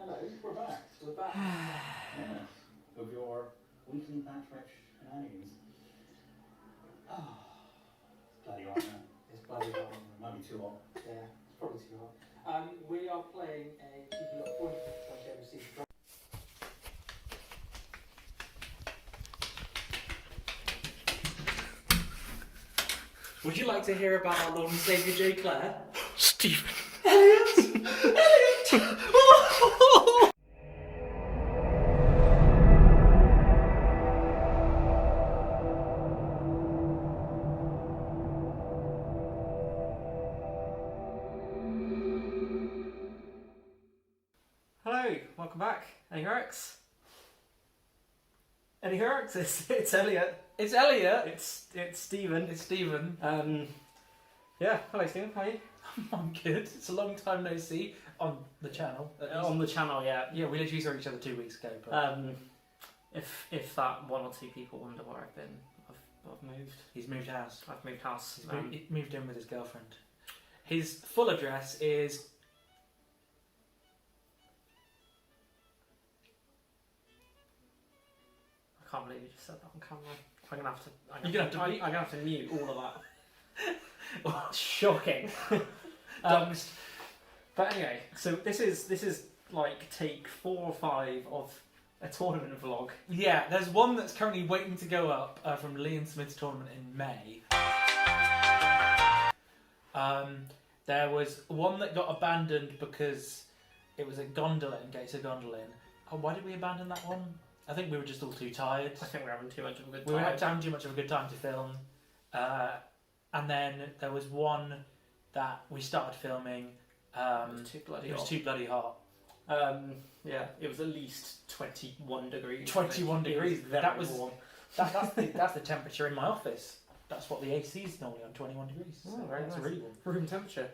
Hello, we're back. We're back. Yes, of your weekly batreps shenanigans. Oh, it's bloody hot now. It's bloody hot. It might be too hot. Yeah, it's probably too hot. We are playing a keeping up point game of season. Would you like to hear about our Lord and Saviour J. Clare? Stephen. Elliot! Elliot! Hello, welcome back. Any Herrick's? Any Herrick's? It's Elliot. It's Elliot. It's Stephen. It's Stephen. Yeah, hello Stephen, how are you? I'm good. It's a long time no see on the channel. On the channel, yeah. Yeah, we literally saw each other 2 weeks ago. But If that one or two people wonder where I've been, I've moved. he's moved house. I've moved house. He moved in with his girlfriend. His full address is. I can't believe you just said that on camera. I'm gonna have to. You're I'm gonna have to mute all of that. Shocking. But anyway, so this is like take 4 or 5 of a tournament vlog. Yeah, there's one that's currently waiting to go up from Liam Smith's tournament in May. There was one that got abandoned because it was a gondola in Gates of Gondolin. Oh, why did we abandon that one? I think we were just all too tired. I think we're having too much of a good We time. were having too much of a good time to film. And then there was one that we started filming. It was too bloody It was hot. too bloody hot. Yeah, it was at least 21 degrees. 21 degrees. Very That was warm. that's the temperature in my office. That's what the AC is normally on, 21 degrees. Oh, So very it's nice. really warm. Room temperature.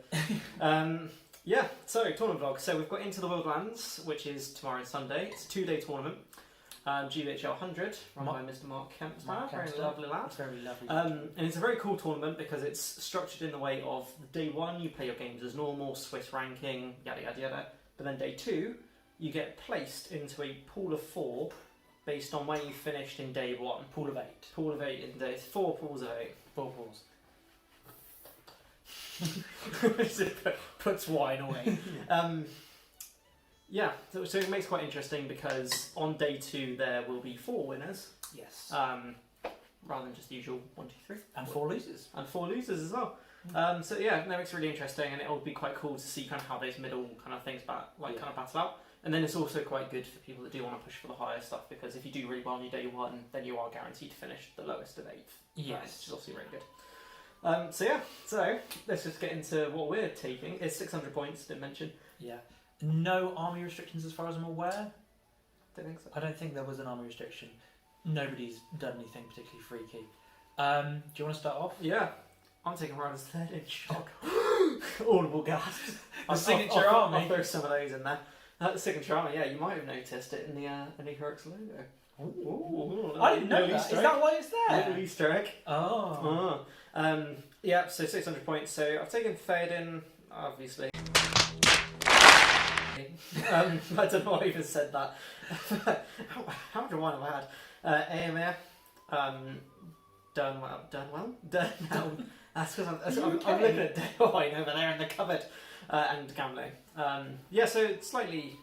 Yeah, so tournament vlog. So we've got Into the Wilderlands, which is tomorrow and Sunday. It's a 2-day tournament. GVHL 100, run by Mr. Mark Kempster. Mark Very Kempster. lovely lad. It's very lovely. And it's a very cool tournament because it's structured in the way of day 1, you play your games as normal, Swiss ranking, yada yada yada. But then day 2, you get placed into a pool of 4 based on where you finished in day 1. Pool of 8. Pool of 8 in day 4 pools of 8. 4 pools. Puts wine away. Yeah, so it makes it quite interesting because on day 2 there will be 4 winners, Yes. rather than just the usual 1, 2, 3. And 4 losers. And 4 losers as well. So yeah, that makes it really interesting, and it'll be quite cool to see kind of how those middle kind of things kind of battle out. And then it's also quite good for people that do want to push for the higher stuff, because if you do really well on your day 1, then you are guaranteed to finish the lowest of 8th. Yes. Which is obviously really good. So let's just get into what we're taking. It's 600 points, didn't mention. Yeah. No army restrictions as far as I'm aware. Don't think so. I don't think there was an army restriction. Nobody's done anything particularly freaky. Do you want to start off? Yeah, I'm taking Riders 3rd in shock. Audible gasp. The signature army. I'll throw some of those in there. The signature army, yeah, you might have noticed it in the Herrick's logo. Ooh, I didn't know that. Easter Is egg. that why it's Little there? Easter egg. Oh. Yeah, so 600 points. So I've taken Theoden, obviously. I don't know why I even said that. How much wine have I had? AMF, Durnwell. That's because I'm looking at dead wine over there in the cupboard. And gambling. Yeah, so slightly,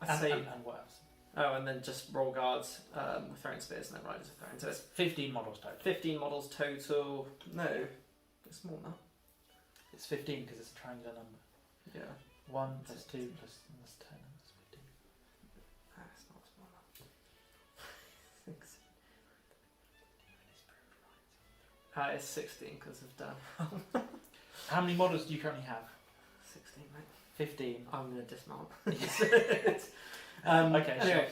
I'd say. And what else? Oh, and then just roll guards with throwing spears and then riders with throwing spears. 15 models total. 15 models total. No, it's more than that. It's 15 because it's a triangular number. Yeah. 1 plus 2 plus 10 is 15. It's not small enough. It's 16 because of Dan. How many models do you currently have? 16, mate. 15. I'm going to dismount. Okay, anyway.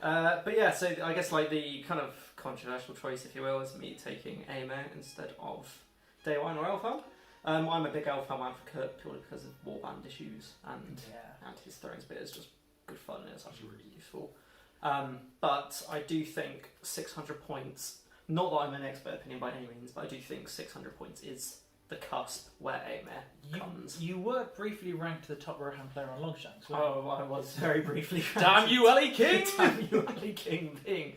But yeah, so I guess like the kind of controversial choice, if you will, is me taking AMO instead of Day 1 or Elfhelm. I'm a big Elfhelm advocate purely because of warband issues and his throwing spear is just good fun and it's actually really useful. But I do think 600 points, not that I'm an expert opinion by any means, but I do think 600 points is the cusp where Aemir comes. You were briefly ranked the top Rohan player on Longshanks, weren't you? Oh, I was very briefly. Damn you, Ellie King! Damn you, Ellie King, being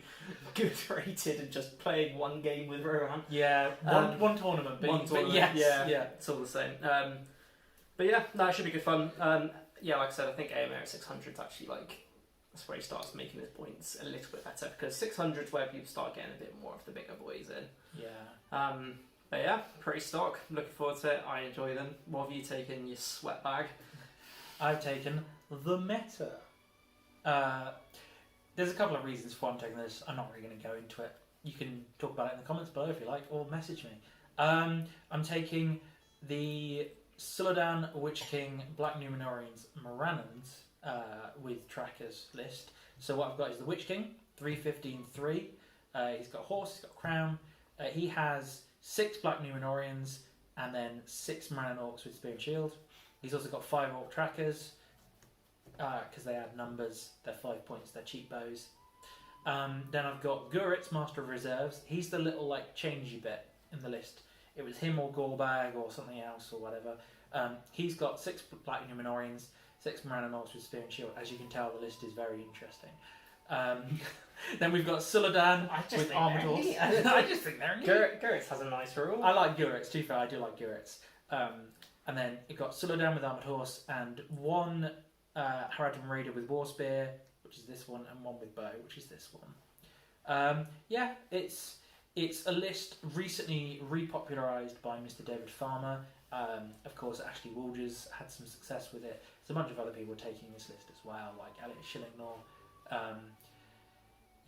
good rated and just playing one game with Rohan. Yeah, one tournament. But, One tournament, yes, yeah, it's all the same. But yeah, no, it should be good fun. Yeah, like I said, I think Aemir at 600 is actually like that's where he starts making his points a little bit better, because 600 is where people start getting a bit more of the bigger boys in. Yeah. But yeah, pretty stock. Looking forward to it. I enjoy them. What have you taken, your sweat bag? I've taken the meta. There's a couple of reasons for why I'm taking this. I'm not really going to go into it. You can talk about it in the comments below if you like, or message me. I'm taking the Suladan, Witch King, Black Numenorians, Morannons with trackers list. So what I've got is the Witch King, 315-3. He's got horse, he's got crown. He has 6 Black Numenorians and then 6 Morannon Orcs with Spear and Shield. He's also got 5 Orc trackers because they add numbers. They're 5 points, they're cheap bows. Then I've got Guritz, Master of Reserves. He's the little like changey bit in the list. It was him or Gorbag or something else or whatever. He's got 6 Black Numenorians, 6 Morannon Orcs with Spear and Shield. As you can tell, the list is very interesting. Then we've got Suladan with Armored Horse. I just think they're neat. Guritz has a nice rule. I like Guritz, to be fair, I do like Guritz. And then you've got Suladan with Armored Horse and 1 Haradrim Raider with War Spear, which is this one, and 1 with Bow, which is this one. Yeah, it's a list recently repopularised by Mr. David Farmer. Of course, Ashley Woolgers had some success with it. There's a bunch of other people taking this list as well, like Elliot Shillingnor.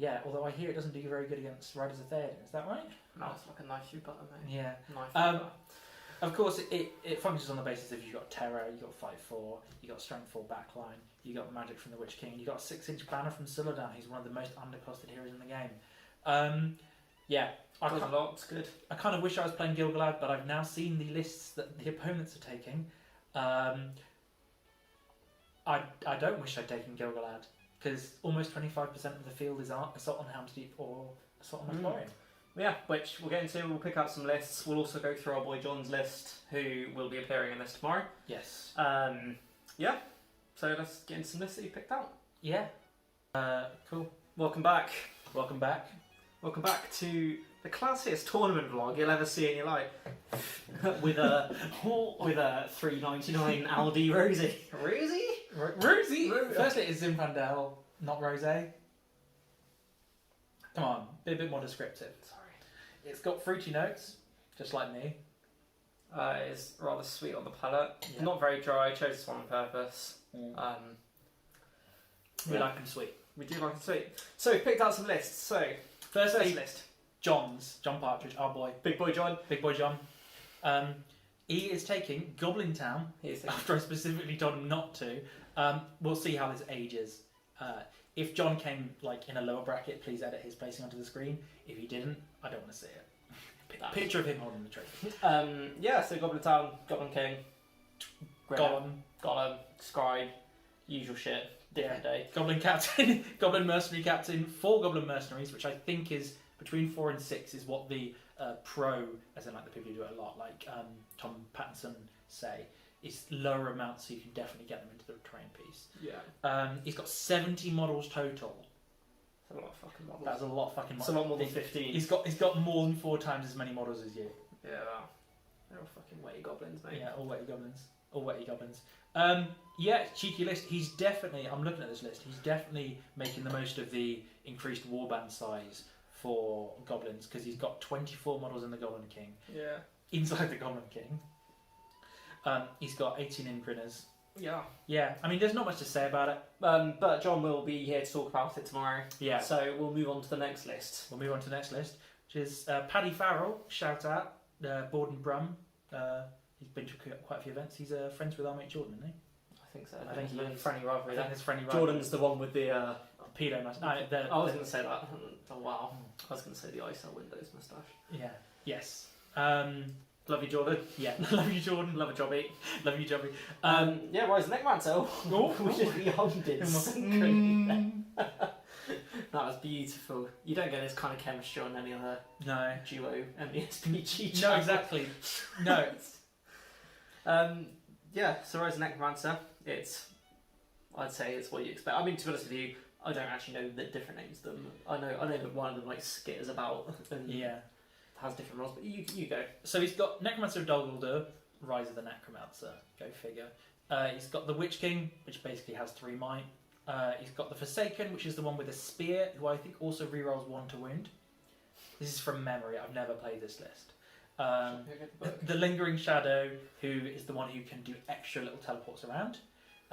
Yeah, although I hear it doesn't do very good against Riders of Theoden, is that right? No, it's like a knife through butter, mate. Yeah. Knife through butter. Of course, it functions on the basis of you've got Terror, you've got Fight 4, you've got Strength 4 backline, you've got Magic from the Witch King, you've got a 6-inch banner from Suladan, who's one of the most undercosted heroes in the game. Yeah, Does a lot, it's good. I kind of wish I was playing Gil-galad, but I've now seen the lists that the opponents are taking. I don't wish I'd taken Gil-galad, because almost 25% of the field is Assault on Helm's Deep or Assault on Lothlorien. Yeah, which we'll get into. We'll pick out some lists. We'll also go through our boy John's list, who will be appearing in this tomorrow. Yes. Yeah, so let's get into some lists that you picked out. Yeah. Cool. Welcome back. Welcome back. Welcome back to the classiest tournament vlog you'll ever see in your life. with a $3.99 Aldi Rosie. Rosie? Firstly, it's Zinfandel, not Rosé. Come on, be a bit more descriptive. Sorry. It's got fruity notes, just like me. It's rather sweet on the palate. Yeah. Not very dry. I chose this one on purpose. We like them sweet. We do like it sweet. So we picked out some lists. So first list. John Partridge, our boy. Big boy John. Big boy John. He is taking Goblin Town, after I specifically told him not to. We'll see how this ages. If John came like in a lower bracket, please edit his placing onto the screen. If he didn't, I don't want to see it. Picture of him holding the trophy. Yeah, so Goblin Town, Goblin King, Gollum, Scribe, usual shit, different day. Goblin Captain, Goblin Mercenary Captain, 4 Goblin Mercenaries, which I think is between 4 and 6 is what the pro, as in like the people who do it a lot, like Tom Pattinson say, is lower amounts, so you can definitely get them into the terrain piece. Yeah. He's got 70 models total. That's a lot of fucking models. That's a lot of fucking models. It's a lot more than 15. He's got more than 4 times as many models as you. Yeah. They're all fucking weighty goblins, mate. Yeah, all weighty goblins. All weighty goblins. Yeah, cheeky list. He's definitely, I'm looking at this list, he's definitely making the most of the increased warband size for goblins, because he's got 24 models in the Goblin King. Yeah. Inside the Goblin King. He's got 18 Ingrinners. Yeah. Yeah, I mean, there's not much to say about it. But John will be here to talk about it tomorrow. Yeah. So we'll move on to the next list. We'll move on to the next list, which is Paddy Farrell, shout out, Borden Brum. He's been to quite a few events. He's friends with our mate Jordan, isn't he? I think so. I think he is. Friendly rivalry. I think it's friendly Jordan's the one with the... pedo mustache. No, I was going to say that. Oh, wow. I was going to say the ISO Windows moustache. Yeah. Yes. Love you, Jordan. Yeah. Love you, Jordan. Love a jobby. Love you, Jobby. Yeah, Rise the Neckmantle. Oh, we should be hunted synchrony. That was beautiful. You don't get this kind of chemistry on any other No. duo MBSPG No, channel. exactly. No. Yeah, so Rise of Necromancer, I'd say it's what you expect. I mean, to be honest with you, I don't actually know the different names of them. I know that one of them like skitters about and has different roles, but you go. So he's got Necromancer of Dol Guldur, Rise of the Necromancer, go figure. He's got the Witch King, which basically has 3 might. He's got the Forsaken, which is the one with a spear, who I think also rerolls 1 to wound. This is from memory, I've never played this list. The Lingering Shadow, who is the one who can do extra little teleports around.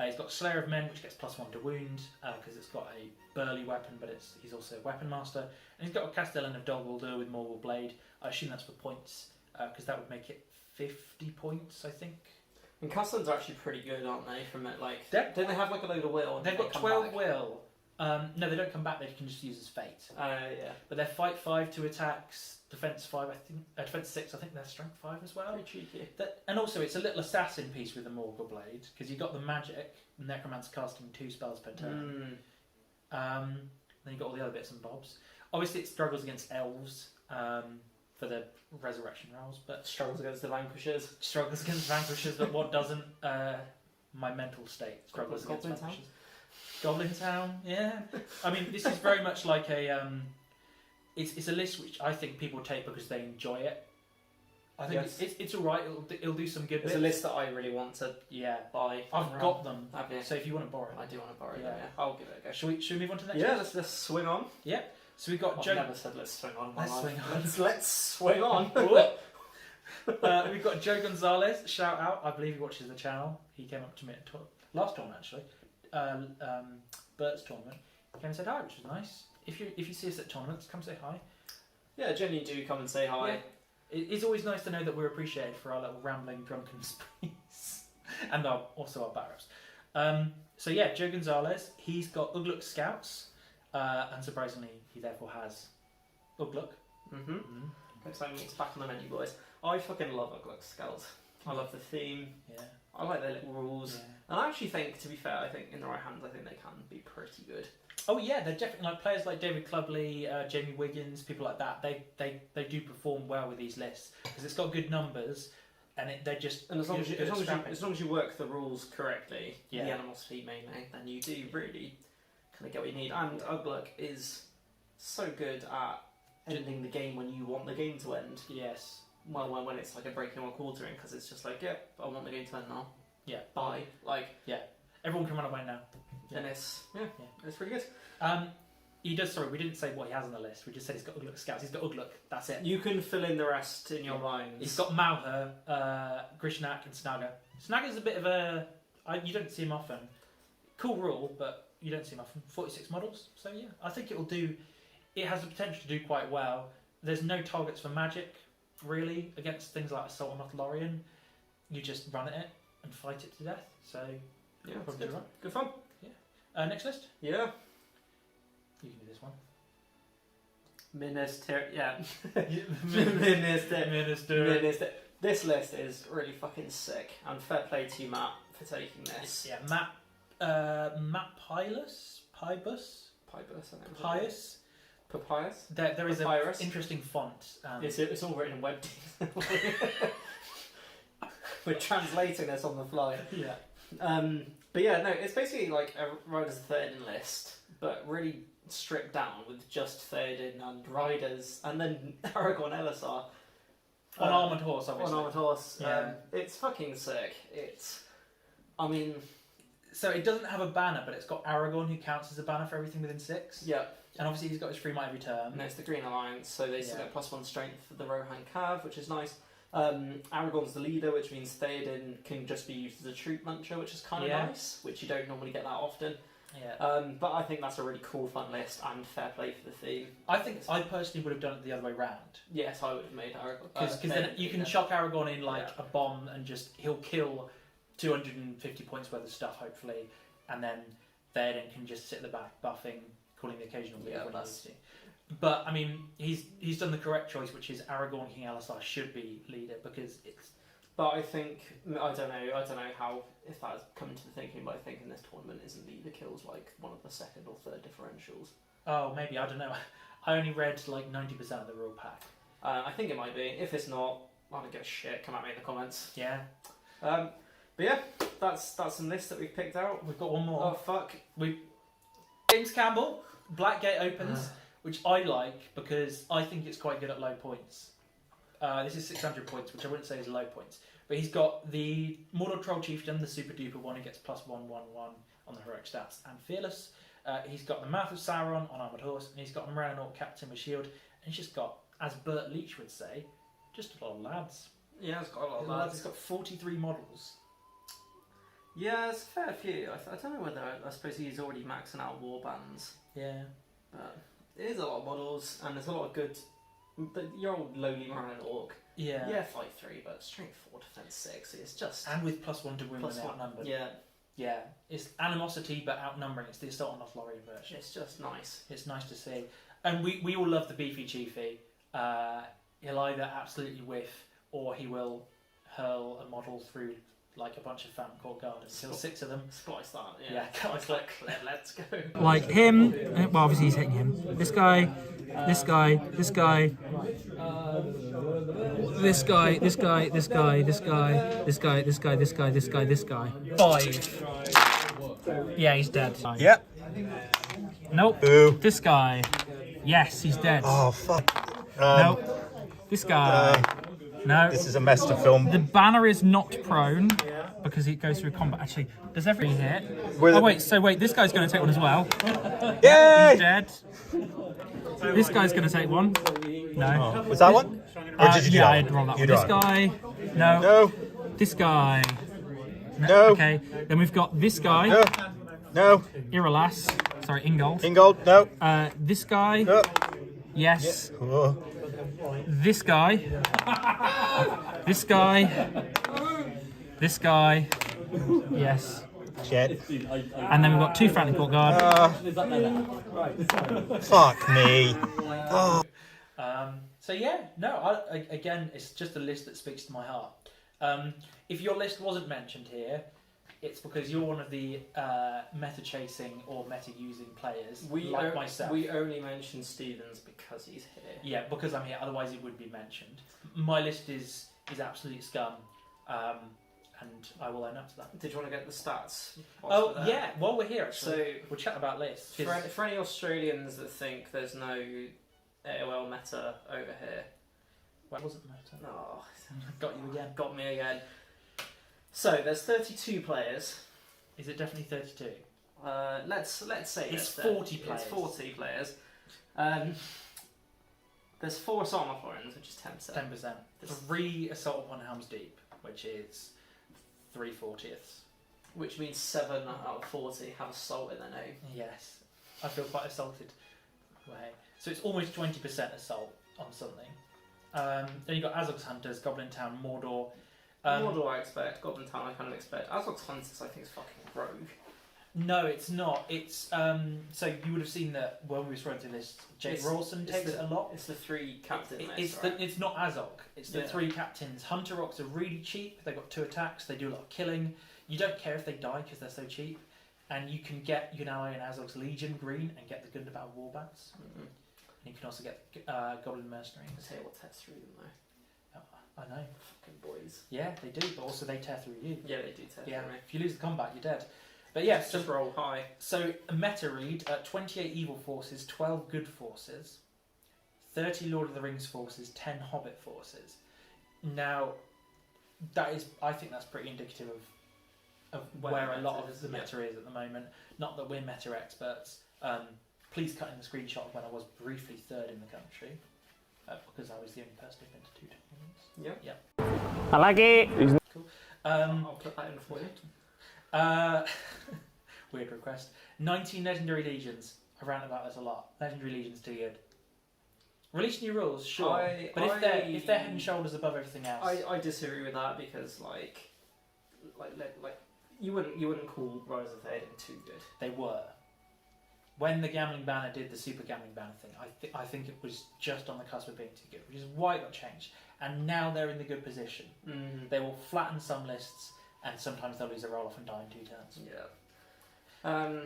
He's got Slayer of Men, which gets +1 to wound, because it's got a burly weapon, but he's also a weapon master. And he's got a Castellan of Dol Guldur with Morgul Blade. I assume that's for points, because that would make it 50 points, I think. And Castellans are actually pretty good, aren't they? From it, like, They're- don't they have like a load of will? They've got come 12 back? will. No, they don't come back, they can just use as fate. Yeah. But they're fight 5 to attacks, defense 5, I think, defense 6, I think they're strength 5 as well. Very cheeky. And also, it's a little assassin piece with the Morgul Blade, because you've got the magic, Necromancer casting 2 spells per turn. Then you've got all the other bits and bobs. Obviously, it struggles against elves for the resurrection rolls, but Struggles against the vanquishers. struggles against vanquishers, but what doesn't? My mental state struggles against Goblin Town? vanquishers. Goblin Town, yeah. I mean, this is very much like a. It's a list which I think people take because they enjoy it. I think Yes. it's all right. It'll do some good It's bits. a list that I really want to Yeah, buy. I've got them. Have you? So if you want to borrow I it, do want to borrow them, Yeah. yeah. I'll give it a go. should we move on to the next? Yeah, list? let's swing on. So we've got I've Joe. never said let's swing on. in my Let's life. swing on. Let's swing on. We've got Joe Gonzalez. Shout out! I believe he watches the channel. He came up to me at last tournament actually, Bert's tournament. He came and said hi, which was nice. If you see us at tournaments, come say hi. Yeah, genuinely do come and say hi. Yeah. It's always nice to know that we're appreciated for our little rambling drunken sprees and also our batreps. So yeah, Joe Gonzalez. He's got Ugluk Scouts, and surprisingly, he therefore has Ugluk. Mm-hmm. Looks like it's back on the menu, boys. I fucking love Ugluk Scouts. I love the theme. Yeah. I like their little rules. Yeah. And I actually think, to be fair, I think in the right hands, I think they can be pretty good. Oh yeah, they're definitely like players like David Clubley, Jamie Wiggins, people like that. They do perform well with these lists because it's got good numbers, and they're just And as long good at scrapping. as long as you work the rules correctly, Yeah. the animosity mainly, then you do really kind of get what you need. And Ugluk is so good at ending the game when you want the game to end. Yes. Well, when it's like a breaking or quartering, because it's just like, yeah, I want the game to end now. Yeah. Bye. Like, Everyone can run away now. and it's it's pretty good. He does. Sorry, we didn't say what he has on the list. We just said he's got Ugluk Scouts. He's got Ugluk. That's it. You can fill in the rest in your minds. He's got Malher, Grishnak, and Snagger. Snagger's a bit of a. You don't see him often. Cool rule, but you don't see him often. 46 models. So yeah, I think it will do. It has the potential to do quite well. There's no targets for magic, really, against things like Assault on Lothlorien. You just run at it and fight it to death. So yeah, it's probably good. right. Good fun. Next list. Yeah. You can do this one. Minister. Yeah. Minister. Minister. This list is really fucking sick, and fair play to you, Matt, for taking this. Yeah, Matt Pybus. Pybus, I think. Pius. Papyrus. There is an Papyrus. interesting font. It's all written in web. We're translating this on the fly. Yeah. But yeah, no, it's basically like a Riders of Theoden list, but really stripped down with just Theoden and Riders, and then Aragorn Elisar. On armoured horse, obviously. On armoured horse. Yeah. It's fucking sick. I mean... So it doesn't have a banner, but it's got Aragorn, who counts as a banner for everything within 6. Yeah. And obviously he's got his free might every turn. And it's the Green Alliance, so they still get +1 strength for the Rohan Cav, which is nice. Aragorn's the leader, which means Theoden can just be used as a troop muncher, which is kind of nice, which you don't normally get that often. Yeah. But I think that's a really cool, fun list, and fair play for the theme. I think I personally would have done it the other way round. Yes, I would have made Aragorn. Because then you can shock Aragorn in like a bomb and just he'll kill 250 points worth of stuff, hopefully, and then Theoden can just sit at the back buffing, calling the occasional lead when he needs to. But I mean, he's done the correct choice, which is Aragorn King Elisar should be leader because it's. But I think I don't know how if that's come into the thinking. But I think in this tournament, isn't leader kills like one of the second or third differentials? Oh, maybe, I don't know. I only read like 90% of the rule pack. I think it might be. If it's not, I don't give a shit. Come at me in the comments. Yeah. But yeah, that's some lists that we've picked out. We've got one more. Oh fuck. James Campbell, Blackgate Opens, which I like because I think it's quite good at low points. This is 600 points, which I wouldn't say is low points. But he's got the Mordor Troll Chieftain, the super duper one. He gets +1/+1 on the heroic stats and fearless. He's got the Mouth of Sauron on Armoured Horse, and he's got a Moranaut Captain with Shield. And he's just got, as Bert Leach would say, just a lot of lads. Yeah, it's got a lot of lads. He's got 43 models. Yeah, it's a fair few. I don't know whether I suppose he's already maxing out warbands. Yeah. But it is a lot of models, and there's a lot of good. Your old lowly Moranian Orc. Yeah. Yeah, 5/3, but strength 4, defense 6. It's just. And with +1 to win when they're outnumbered. Yeah. Yeah. It's animosity, but outnumbering. It's the Assault on Lothlorien version. It's just nice. It's nice to see. And we all love the beefy chiefy. He'll either absolutely whiff, or he will hurl a model through like a bunch of Fountain Court Gardens. Kill 6 of them. Splice that. Yeah, click. Let's go. Like him, well obviously he's hitting him. This guy, this guy, this guy, this guy, this guy, this guy, this guy, this guy, this guy, this guy, this guy, this guy. 5. Yeah, he's dead. Yep. Nope. Boo. This guy. Yes, he's dead. Oh, fuck. Nope. This guy. No. This is a mess to film. The banner is not prone because it goes through combat. Actually, does every hit? Oh, wait, this guy's going to take one as well. Yay! He's dead. This guy's going to take one. No. Oh, was that one? Or did you do yeah, that I'd one? roll that You one. This do it. guy. No. No. This guy. No. Okay. Then we've got this guy. No. No. Iralas. Sorry, Ingold. Ingold. No. This guy. No. Yes. Oh. This guy. This guy. This guy. Yes. Shit. And then we've got 2 Fountain Court Guard. Fuck me. Oh. So yeah, no, again, it's just a list that speaks to my heart. If your list wasn't mentioned here, it's because you're one of the meta chasing or meta using players, like myself. We only mention Stevens because he's here. Yeah, because I'm here. Otherwise, it would be mentioned. My list is absolute scum, and I will own up to that. Did you want to get the stats? Oh yeah, while we're here, actually, So we'll chat about lists. for any Australians that think there's no AOL meta over here, What wasn't the meta? oh, Got you again. got me again. So there's 32 players. Is it definitely 32? Let's say It's this then. 40 players. It's 40 players. There's 4 Assault on Lothloriens, which is 10%. 10%. 3 Assault upon Helm's Deep, which is 3/40ths. Which means 7 out of 40 have Assault in their name. Yes, I feel quite assaulted. Way. So it's almost 20% assault on something. Then you've got Azog's Hunters, Goblin Town, Mordor. Mordor I expect, Goblin Town I kind of expect. Azog's Hunters I think is fucking rogue. No, it's not. It's so you would have seen that when we was running through this. Jake Rawson takes it a lot. It's the 3 captain It's right? it's not Azog. It's the 3 captains. Hunter Rocks are really cheap. They've got 2 attacks. They do a lot of killing. You don't care if they die because they're so cheap. And you can ally in Azog's Legion green and get the good about Warbats. Mm-hmm. And you can also get Goblin Mercenaries. I tell you what tests through them though. I know. Fucking boys. Yeah, they do, but also they tear through you. Yeah, they do test Yeah, through me. if you lose the combat, you're dead. But yeah, so, Just roll high. so a meta read, 28 evil forces, 12 good forces, 30 Lord of the Rings forces, 10 Hobbit forces. Now, I think that's pretty indicative of where a lot of the meta is at the moment. Not that we're meta experts. Please cut in the screenshot of when I was briefly 3rd in the country. Because I was the only person who'd been to 2 tournaments. Yeah. I like it. Cool. I'll put that in for you. Weird request. 19 Legendary Legions. I rant about this a lot. Legendary Legions too good. Release new rules, sure. But if they're head and shoulders above everything else. I disagree with that because like you wouldn't call Rise of the Thaiden too good. They were. When the Gambling Banner did the Super Gambling Banner thing, I think it was just on the cusp of being too good, which is why it got changed. And now they're in the good position. Mm. They will flatten some lists, and sometimes they'll lose a roll-off and die in 2 turns. Yeah.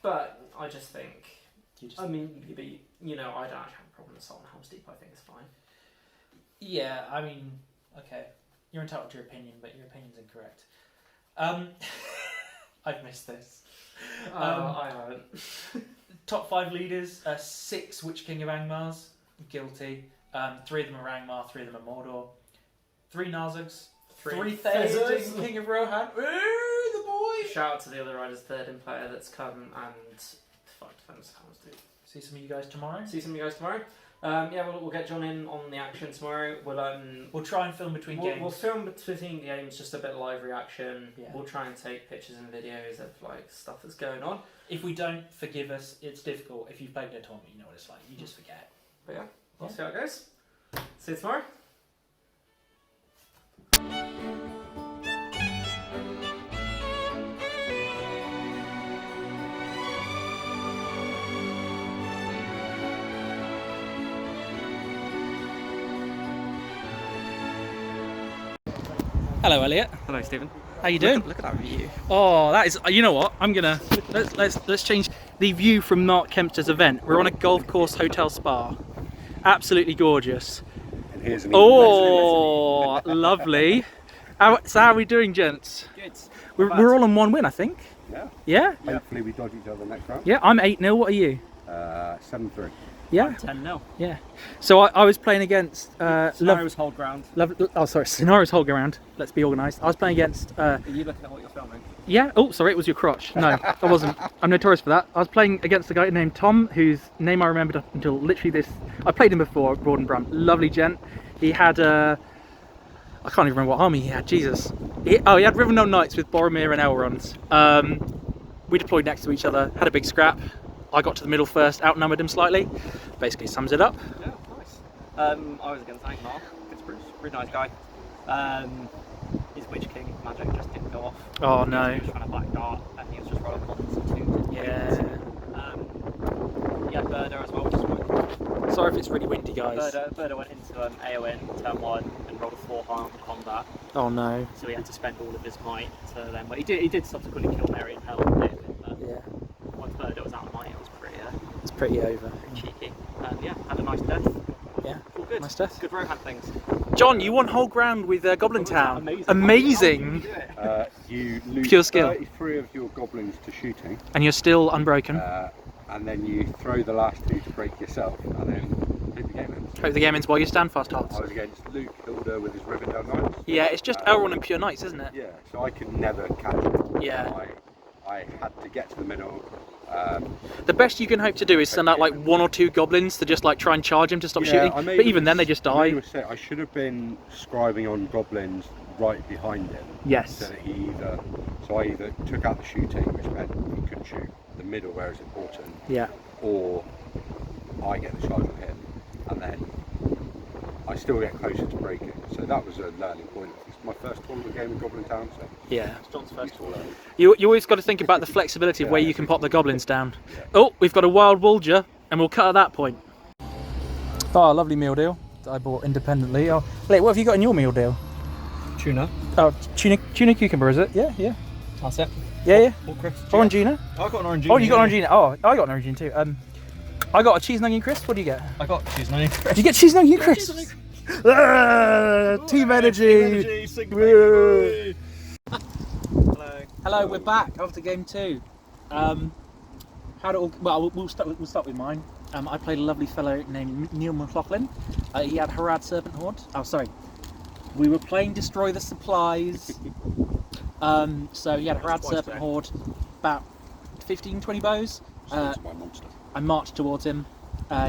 But I just think I mean, you know, I don't actually have a problem with Salt and Helm's Deep. I think it's fine. Yeah, I mean, okay. You're entitled to your opinion, but your opinion's incorrect. I've missed this. I haven't. Top 5 leaders, 6 Witch King of Angmars, guilty. 3 of them are Angmar, 3 of them are Mordor. 3 Narzugs, 3 Theoden, King of Rohan. Ooh, the boy! Shout out to the other riders, third in player that's come and fuck defense Helm's Deep. See some of you guys tomorrow. See some of you guys tomorrow. Yeah, we'll get John in on the action tomorrow. We'll try and film between games. We'll film between games, just a bit of live reaction. Yeah. We'll try and take pictures and videos of like stuff that's going on. If we don't, forgive us. It's difficult. If you've played a tournament, you know what it's like. You just forget. But yeah, we'll see how it goes. See you tomorrow. Hello, Elliot. Hello, Stephen. How you doing? Look at that view. Oh, that is. You know what? I'm gonna let's change the view from Mark Kempster's event. We're on a golf course hotel spa. Absolutely gorgeous. And here's an lovely. So how are we doing, gents? Good. We're all on 1 win, I think. Yeah. Yeah. Hopefully we dodge each other next round. Yeah. I'm 8-0. What are you? 7-3. Yeah. 10-0. Yeah. So I was playing against Scenarios hold ground. Scenarios hold ground. Let's be organised. I was playing against. Are you looking at what you're filming? Yeah. Oh, sorry, it was your crotch. No, I wasn't. I'm notorious for that. I was playing against a guy named Tom, whose name I remembered up until literally this. I played him before, Broad and Brum. Lovely gent. He had I can't even remember what army he had. Jesus. He had Rivendell Knights with Boromir and Elrond. We deployed next to each other. Had a big scrap. I got to the middle first, outnumbered him slightly. Basically sums it up. Yeah, nice. I was against Angmar. Good Spruce. Really nice guy. His Witch King magic just didn't go off. Oh no. He was trying to black dart and he was just rolling on 2. Yeah. Yeah, Birder as well, which is fine. Sorry if it's really windy, guys. Birder went into AON turn 1 and rolled a 4 harm for combat. Oh no. So he had to spend all of his might to then. But he did subsequently kill Mary and Hell. But Yeah. once Birder was out of might, it was It's pretty over. cheeky. Yeah, had a nice death. Yeah. All good. Nice death. Good Rohan things. John, you won whole ground with Goblin Town. Amazing. You lose Pure skill. 33 of your goblins to shooting. And you're still unbroken. And then you throw the last 2 to break yourself, and then hope the game ends. Hope the game ends while you stand fast holds. I was against Luke Hilda with his Rivendell Knights. Yeah, it's just Elrond and Pure Knights, isn't it? Yeah, so I could never catch him. Yeah. I had to get to the middle. The best you can hope to do is send out like 1 or 2 goblins to just like try and charge him to stop shooting. But even then they just die. I made a mistake. I should have been scribing on goblins right behind him. Yes. So that I either took out the shooting, which meant he couldn't shoot the middle where it's important. Yeah. Or I get the charge on him, and then I still get closer to breaking. So that was a learning point. It's my first tournament game in Goblin Town, so Yeah. It's John's first useful learning. You always got to think about the flexibility of where you can pop the goblins down. Oh, we've got a wild Wulger, and we'll cut at that point. Oh, lovely meal deal that I bought independently. Oh, Elliot, what have you got in your meal deal? Tuna. Oh, tuna cucumber, is it? Yeah, yeah. That's it. Yeah. All crisps. Orangina? I got an orangina. Oh, you got orangina. Oh, I got an orangina too. I got a cheese and onion crisp. What do you get? I got cheese and onion crisps. Do you get cheese and onion crisps? Team energy. Hello. Hello, we're back after game 2. We'll start with mine. I played a lovely fellow named Neil McLaughlin. He had Harad Serpent Horde. Oh, sorry. We were playing Destroy the Supplies. So he had Harad Serpent Horde, about 15-20 bows. Sounds my monster. I marched towards him.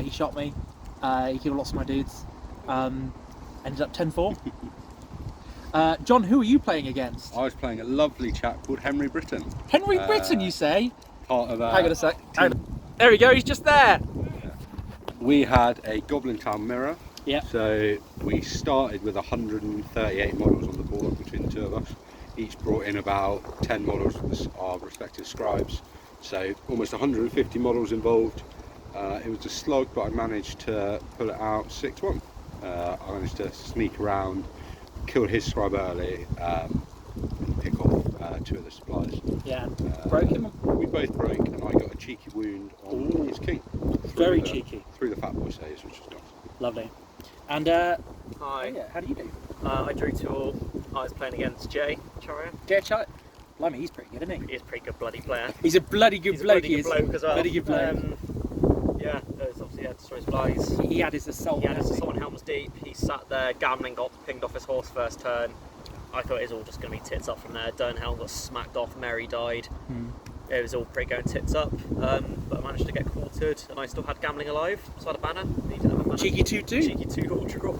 He shot me. He killed lots of my dudes. Ended up 10-4. John, who are you playing against? I was playing a lovely chap called Henry Britton. Henry Britton, you say? Part of Hang on a sec. There we go, he's just there. We had a Goblin Town mirror. Yeah. So we started with 138 models on the board between the 2 of us. Each brought in about 10 models with our respective scribes. So almost 150 models involved. It was a slog, but I managed to pull it out 6-1. I managed to sneak around, killed his scribe early, and pick off 2 of the supplies. Yeah. Broke him? We both broke, and I got a cheeky wound on his king. Very cheeky. Through the fat boy saves, which is nice. Lovely. And Hi. yeah, how do you do? I drew 2-all. I was playing against Jay Chario. Jay Chat. Blimey, he's pretty good, isn't he? He's a pretty good bloody player. He's a bloody good He's bloke. a bloody good bloke as well. Bloody good bloke. Yeah, there's obviously Destroys Flies. He had his assault. He had his assault on Helm's Deep. He sat there gambling, got pinged off his horse first turn. I thought it was all just going to be tits up from there. Dernhelm got smacked off, Mary died. It was all pretty going tits up, but I managed to get quartered and I still had gambling alive, so I had a banner. He didn't have a banner. Cheeky 2-2. Cheeky 2-all draw.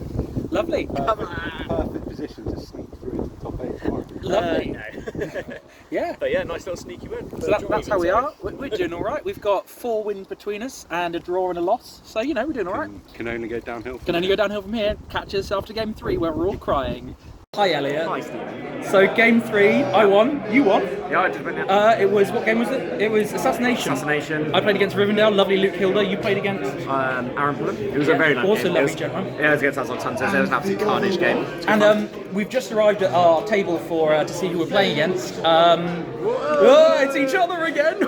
Lovely. Perfect position to sneak through into the top 8 tomorrow. Lovely. No. Yeah. But yeah, nice little sneaky win. So that's how we are. We're doing all right. We've got 4 wins between us and a draw and a loss. So, you know, we're doing all right. Can only go downhill. Can only go downhill from here. Catch us after game 3 where we're all crying. Hi, Elliot. Hi, Stephen. So game 3, I won. You won. Yeah, I did win it. It was, what game was it? It was Assassination. Assassination. I played against Rivendell. Lovely Luke Hilda. You played against Aaron Pullen. It was a very nice also game. lovely gentleman. Yeah, it was against Assault Hunters. It was an absolute carnage game. And we've just arrived at our table for to see who we're playing against. It's each other again.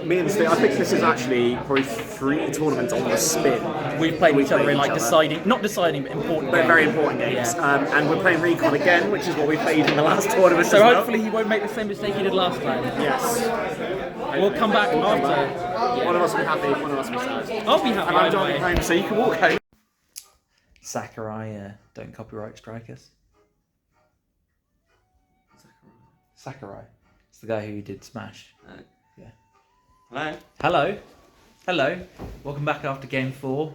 Me and Steve, I think this is actually probably 3 tournaments on the spin. We've played each other in like each other. deciding, not deciding, but important But games. very important games. And we're playing Recon again, which is what we played in the last tournament. So as well. hopefully he won't make the same mistake he did last time. Yes. We'll come back after. One of us will be happy, one of us will be sad. I'll be happy. And I'm either way. driving home, so you can walk home. Sakurai, don't copyright strike us. Sakurai. It's the guy who did Smash. Yeah. Hello. Hello. Hello. Welcome back after game 4.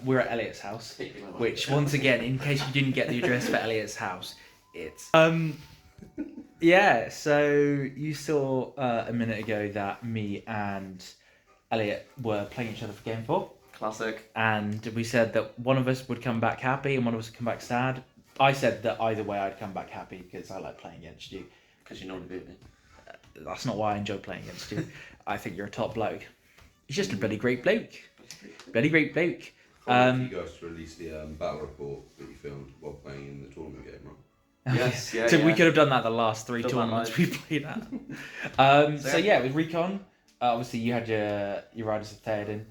We're at Elliot's house, which once again, in case you didn't get the address for Elliot's house, it's yeah. So you saw a minute ago that me and Elliot were playing each other for game 4. Classic. And we said that one of us would come back happy and one of us would come back sad. I said that either way I'd come back happy because I like playing against you. Because you normally beat me. That's not why I enjoy playing against you. I think you're a top bloke. He's just a bloody great bloke. Bloody great bloke. You guys to release the battle report that you filmed while playing in the tournament game, right? Yes, yeah. So we yeah. could have done that the last 3 Done that tournaments live. we played at. So yeah, with Recon, obviously you had your riders of Theoden.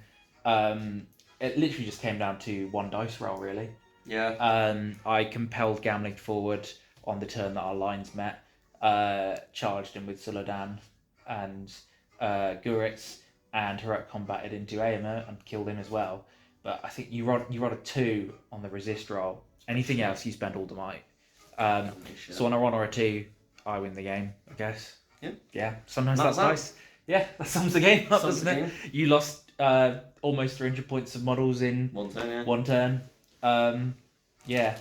It literally just came down to 1 dice roll, really. Yeah. I compelled gambling forward on the turn that our lines met. Charged him with Suladan and Guritz, and heroic combated into Aemir and killed him as well. But I think you rolled a 2 on the resist roll. Anything else, you spend all the might. So on a 1 or a 2, I win the game, I guess. Yeah. Yeah. Sometimes That's that's that. nice. Yeah, that sums the game up, Sums doesn't the it? game. You lost almost 300 points of models in 1 turn, yeah. 1 turn. Yeah.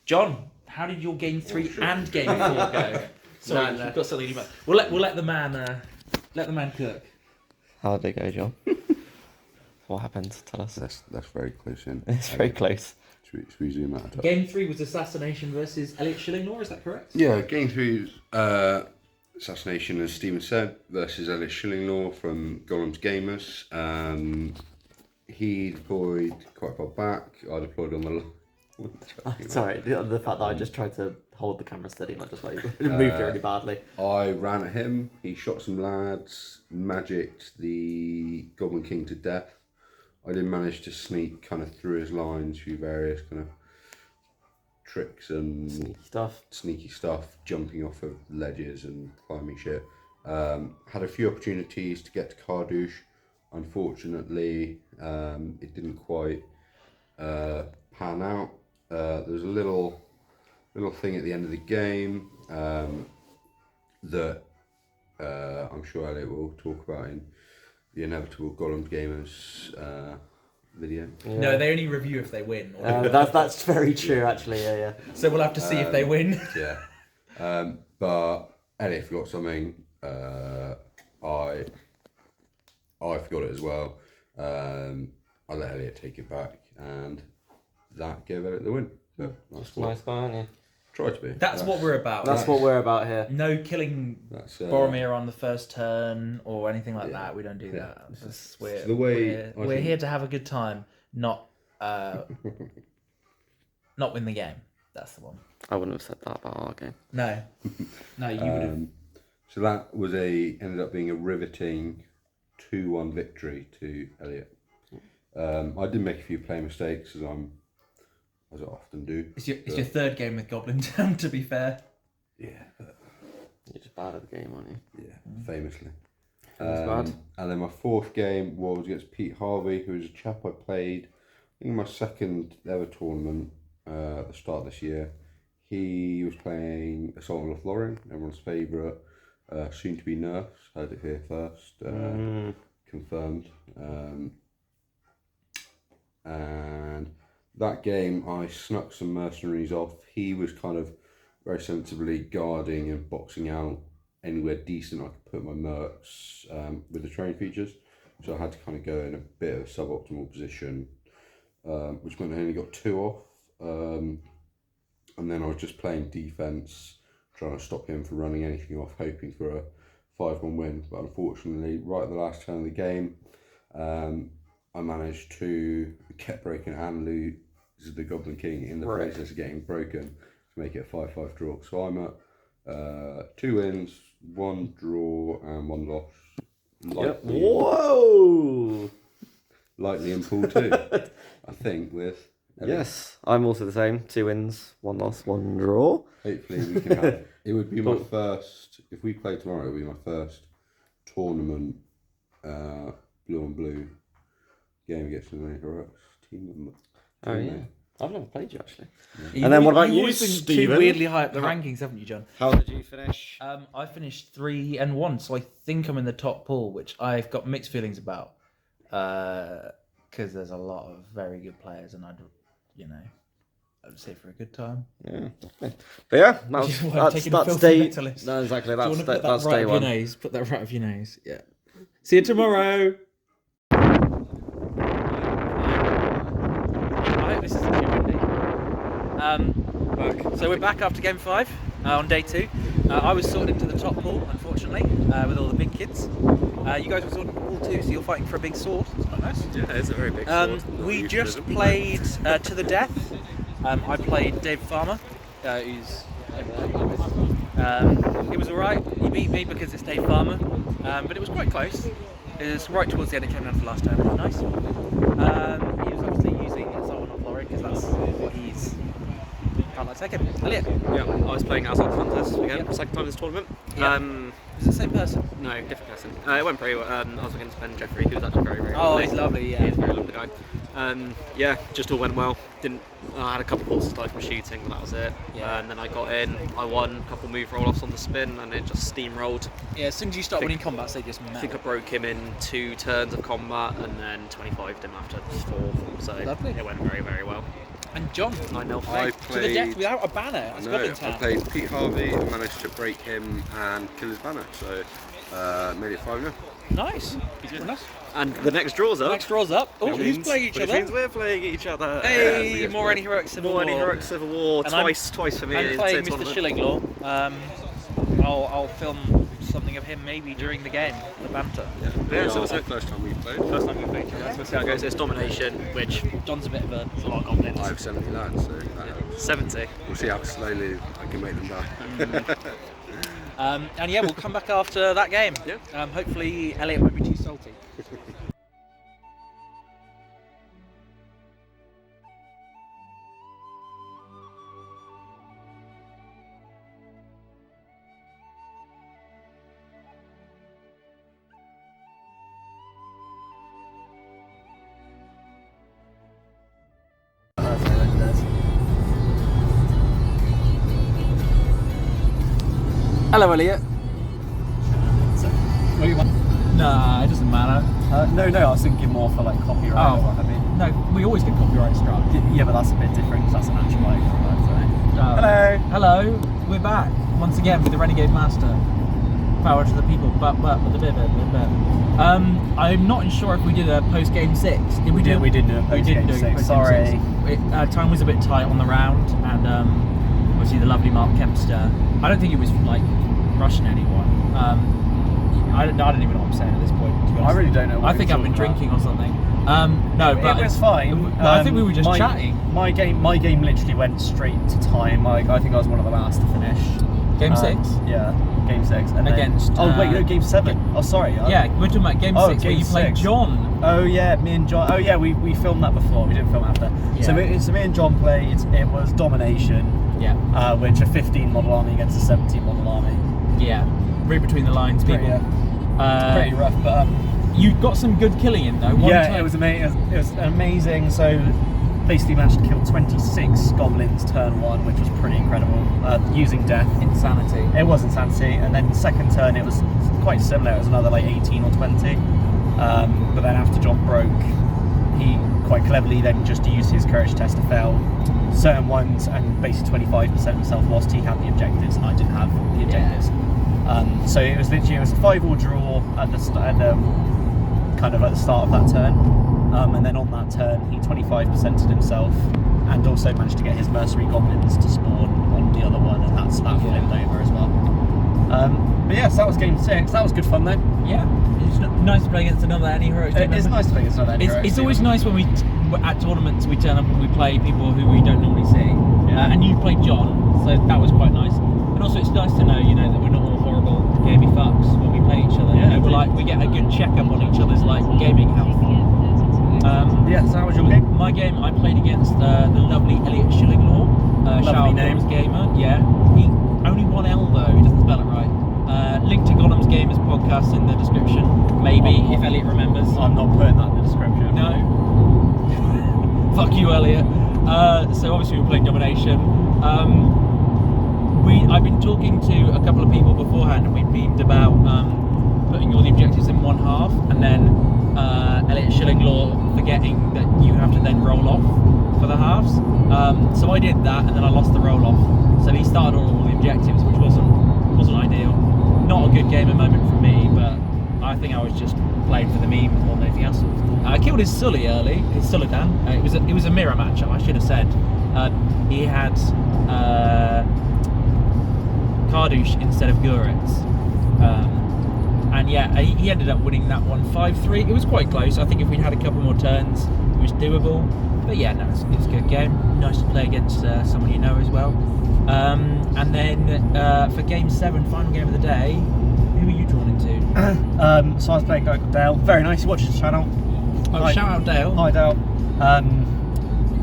John, how did your game 3 and game 4 go? Sorry, No. you've got something in your mouth. We'll let the man cook. How did it go, John? What happened? Tell us. That's very close in. It's very close. Should we zoom out? Game 3 was Assassination versus Elliot Shillinglaw, is that correct? Yeah, game 3 was Assassination, as Stephen said, versus Elliot Shillinglaw from Gollum's Gamers. He deployed quite far back. I deployed on the line. Sorry, the fact that I just tried to hold the camera steady, not just like it moved really badly. I ran at him. He shot some lads, magicked the Goblin King to death. I did manage to sneak kind of through his lines through various kind of tricks and sneaky stuff, jumping off of ledges and climbing shit. Had a few opportunities to get to Cardouche. Unfortunately, it didn't quite pan out. There was a little thing at the end of the game that I'm sure Elliot will talk about in the inevitable Gollum's Gamers video. Yeah. No, they only review if they win. That's very true, actually. Yeah. So we'll have to see if they win. Yeah. But Elliot forgot something. I forgot it as well. I let Elliot take it back, and that gave Elliot the win. So that's what Nice guy, aren't you? try to be. That's what we're about. That's what we're about here. No killing That's Boromir on the first turn or anything like Yeah. that. We don't do Yeah. that. It's We're, the way we're, I we're think- here to have a good time, not not win the game. That's the one. I wouldn't have said that about our game. No, you would have. So that ended up being a riveting 2-1 victory to Elliot. I did make a few play mistakes, as I often do. It's your third game with Goblin Town, to be fair. Yeah, but You're just bad at the game, aren't you? yeah, famously. Bad. And then my fourth game was against Pete Harvey, who was a chap I played, I think, in my second ever tournament at the start of this year. He was playing Assault on Lothlorien, everyone's favourite, soon to be nerfed. Heard it here first, confirmed. And that game, I snuck some mercenaries off. He was kind of very sensibly guarding and boxing out anywhere decent I could put my mercs with the train features. So I had to kind of go in a bit of a suboptimal position, which meant I only got 2 off. And then I was just playing defence, trying to stop him from running anything off, hoping for a 5-1 win. But unfortunately, right at the last turn of the game, I managed to kept breaking and lose the Goblin King in the process of getting broken to make it a 5-5 draw. So I'm at 2 wins, 1 draw and 1 loss. Whoa! Lightly in pool 2, I think, with Elliot. Yes, I'm also the same. 2 wins, 1 loss, 1 draw. Hopefully we can have it. Would be my first, if we play tomorrow, it would be my first tournament blue on blue game against an heroics team. Oh yeah, I've never played you actually. Yeah. And then what about you, You've been too Stephen? weirdly high up the rankings, haven't you, John? How did you finish? I finished 3-1, so I think I'm in the top pool, which I've got mixed feelings about, because there's a lot of very good players, and I'd say for a good time. Yeah, but yeah, that's taking a filthy day. metal list. No, exactly. Do you That's want to put that that's right day of 1. your nose? Put that right of your nose. Yeah. See you tomorrow. I hope this isn't too windy. So we're back after game 5 on day 2. I was sorted into the top pool, unfortunately, with all the big kids. You guys were sorted into pool 2, so you're fighting for a big sword. It's quite nice. Yeah, it's a very big sword. We just played to the death. I played Dave Farmer, who's it was alright. He beat me because it's Dave Farmer, but it was quite close. It was right towards the end. It came down to the last turn. It was nice. He was obviously using Assault on Lothlorien because that's what he's. Can't like second. Elliot. Yeah, I was playing Assault Contest again, second time this tournament. Yeah. Is it the same person? No, different person. It went pretty well. I was against Ben Jeffrey, who was actually very, very Oh, lovely. he's lovely, yeah. He's a very lovely guy. Yeah, just all went well. I had a couple balls to die from shooting, but that was it. Yeah. And then I got in, I won a couple move roll-offs on the spin, and it just steamrolled. Yeah, as soon as you start winning combats, they just I melt. think I broke him in 2 turns of combat, and then 25'd him after 4. So Lovely. it went very, very well. And John, 9-0. I to the death without a banner. That's Goblin I Town. played Pete Harvey and managed to break him and kill his banner, so made it 5-0. Nice. Very nice. And the next draw's up. Next draw's up. Oh, Which who's means- playing each which other? means we're playing each other. Hey, more Any Heroic Civil More War. Any Heroic Civil War. And I'm- Twice for me. I'm in playing this Mr. tournament. Shillinglaw. I'll film something of him maybe during the game, the banter. Yeah, so It's it's the first time we've played. first time we've played. So we'll see how it goes. It's domination, which John's a bit of a a lot of goblins. I have 70 lads, so 70. we'll see how slowly I can make them die. and yeah, we'll come back after that game. Yeah. Hopefully Elliot won't be too salty. Hello, Elliot. What do you want? Nah, it doesn't matter. No, I was thinking more for like copyright or what have you. No, we always get copyright struck. Yeah, but that's a bit different because that's an actual microphone. Hello. Hello, we're back once again with the Renegade Master. Power to the people, but with a bit. I'm not sure if we did a post game 6. Did we? We did do a post game 6. Sorry. Time was a bit tight on the round, and obviously the lovely Mark Kempster. I don't think he was like rushing anyone. I don't even know what I'm saying at this point. To be honest. I really don't know what I think you're I've been talking drinking or something. No, but it was fine. I think we were just chatting. My game literally went straight to time. I think I was one of the last to finish. Game 6? Yeah. game 6. And Against, then, wait, no, game 7. Oh, sorry. Yeah, we're talking about game 6 where game you played 6. John. Oh yeah, me and John. Oh yeah, we filmed that before. We didn't film after. Yeah. So me and John played. It was Domination. Yeah. Which a 15 model army against a 17 model army. Yeah. Read between the lines, people. Pretty rough, but you got some good killing in though. it was amazing. It was amazing. So basically managed to kill 26 goblins turn 1, which was pretty incredible. Using death. Insanity. It was insanity, and then second turn it was quite similar. It was another like 18 or 20. But then after John broke, he quite cleverly then just used his courage test to fail certain ones, and basically 25% himself whilst he had the objectives and I didn't have the objectives. So it was literally a 5-all draw at the start of that turn, and then on that turn he 25%ed himself and also managed to get his mercenary goblins to spawn on the other one, and that flipped over as well. But yes, that was game 6. That was good fun though. Yeah, it's nice to play against another anti-heroes team. It's nice to play against another anti-heroes It's team. always nice when at tournaments we turn up and we play people who we don't normally see. And you played John, so that was quite nice. And also it's nice to know, that we're not all horrible gamey fucks when we play each other. Yeah, we get a good checkup on each other's gaming health. So how was your game? My game, I played against the lovely Elliot Shillinglaw. Lovely name. Gamer. Yeah. He only one L though. He doesn't spell it right. Link to Gollum's Gamers podcast in the description. Maybe if Elliot remembers. I'm not putting that in the description. No. Fuck you, Elliot. So obviously we played Domination. I've been talking to a couple of people beforehand, and we beamed about putting all the objectives in one half, and then Elliot Shillinglaw forgetting that you have to then roll off for the halves. So I did that, and then I lost the roll off. So he started on all the objectives, which wasn't ideal. Not a good gamer moment for me, but I think I was just playing for the meme more than anything else. I killed his Sully early, his Suladan. It was a mirror matchup, I should have said. He had Kardouche instead of Guritz. And yeah, he ended up winning that one 5-3. It was quite close. I think if we'd had a couple more turns, it was doable. But yeah, no, it was a good game. Nice to play against someone you know as well. And then for game 7, final game of the day, who are you drawn into? So I was playing a guy called Dale. Very nice. He watches the channel. Oh, shout out Dale. Hi Dale.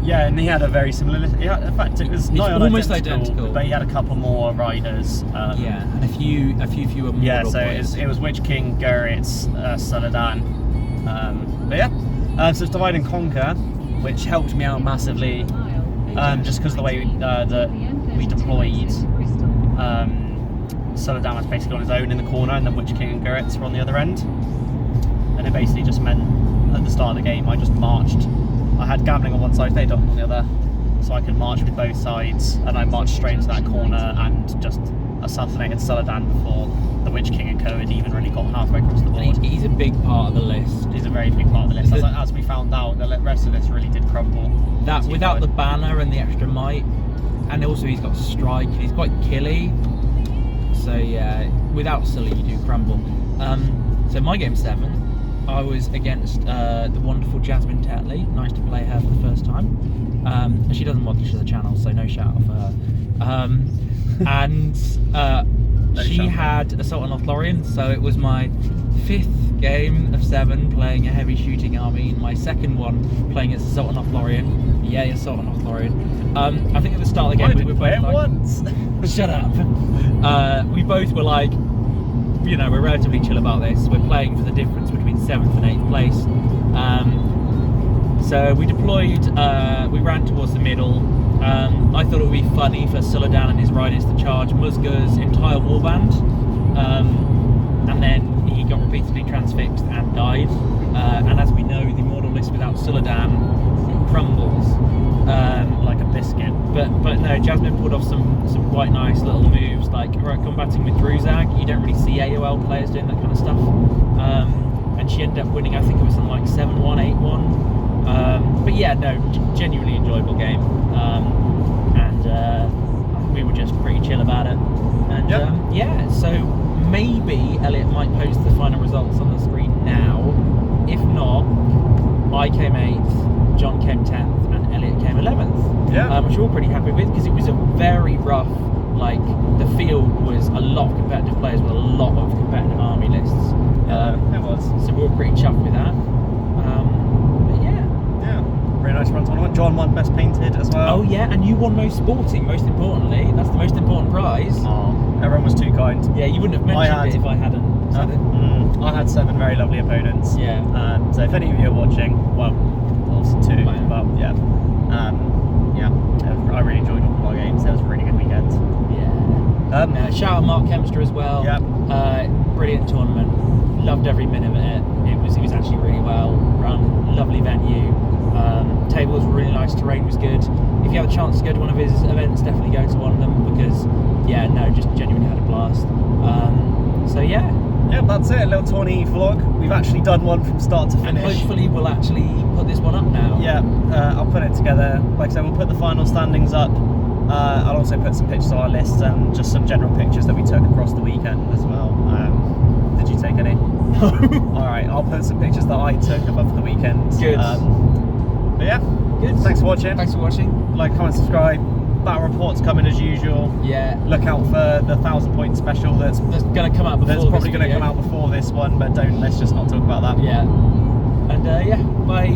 Yeah, and he had a very similar list. In fact, it was not almost identical, but he had a couple more riders. Yeah, and a few fewer more. Yeah, so it was Witch King, Guritz, Suladan. But yeah, so it's Divide and Conquer, which helped me out massively, just because of the way that we deployed. Suladan was basically on his own in the corner, and then Witch King and Guritz were on the other end. And it basically just meant at the start of the game I just marched. I had Gambling on one side, they on the other, so I could march with both sides, and I marched straight into that corner and just assassinated Suladan before the Witch King and Co had even really got halfway across the board. He's a big part of the list. He's a very big part of the list. As we found out, the rest of this really did crumble. That without the banner and the extra might, and also he's got strike. He's quite killy. So yeah, without Sully you do crumble. So my game 7. I was against the wonderful Jasmine Tetley. Nice to play her for the first time. She doesn't watch the channel, so no shout out for her. And she had Assault on Lothlorien, so it was my 5th game of 7 playing a heavy shooting army. My 2nd one playing as Assault on Lothlorien. Yay, Assault on Lothlorien. I think at the start of the game we were both like, once. Shut up. We both were like, we're relatively chill about this. We're playing for the difference between 7th and 8th place. So we deployed, we ran towards the middle. I thought it would be funny for Suladan and his riders to charge Musga's entire warband. And then he got repeatedly transfixed and died. And as we know, the Mortal list without Suladan crumbles. Like a biscuit. But no, Jasmine pulled off some quite nice little moves, like combating with Druzag. You don't really see AOL players doing that kind of stuff. And she ended up winning, I think it was something like 7-1, 8-1. But yeah, no, genuinely enjoyable game. And we were just pretty chill about it. And yeah, so maybe Elliot might post the final results on the screen now. If not, I came 8th, John came 10th, and Elliot came 11th. Yeah. Which we're all pretty happy with, because it was a very rough like the field was a lot of competitive players with a lot of competitive army lists. It was. So we were pretty chuffed with that. But yeah. Yeah. Really nice run tournament. John won best painted as well. Oh yeah, and you won most sporting. Most importantly, that's the most important prize. Oh, everyone was too kind. Yeah, you wouldn't have mentioned it if I hadn't said it. I had 7 very lovely opponents. Yeah. So if any of you are watching, well, obviously 2, but yeah. I really enjoyed all of our games. It was a really good weekend. Yeah. Shout out Mark Kempster as well. Yep. Brilliant tournament. Loved every minute of it. It was actually really well run. Lovely venue. Tables were really nice. Terrain was good. If you have a chance to go to one of his events, definitely go to one of them because just genuinely had a blast. So yeah. Yeah, that's it. A little Tourney vlog. We've actually done one from start to And finish. hopefully we'll actually put this one up now. Yeah, I'll put it together. Like I said, we'll put the final standings up. I'll also put some pictures on our list and just some general pictures that we took across the weekend as well. Did you take any? No. Alright, I'll put some pictures that I took above the weekend. Good. But yeah, Good. thanks for watching. Thanks for watching. Like, comment, subscribe. Battle reports coming as usual. Yeah. Look out for the 1,000 point special that's going to come out before That's probably this going to video. come out before this one, but let's just not talk about that. Yeah. And bye.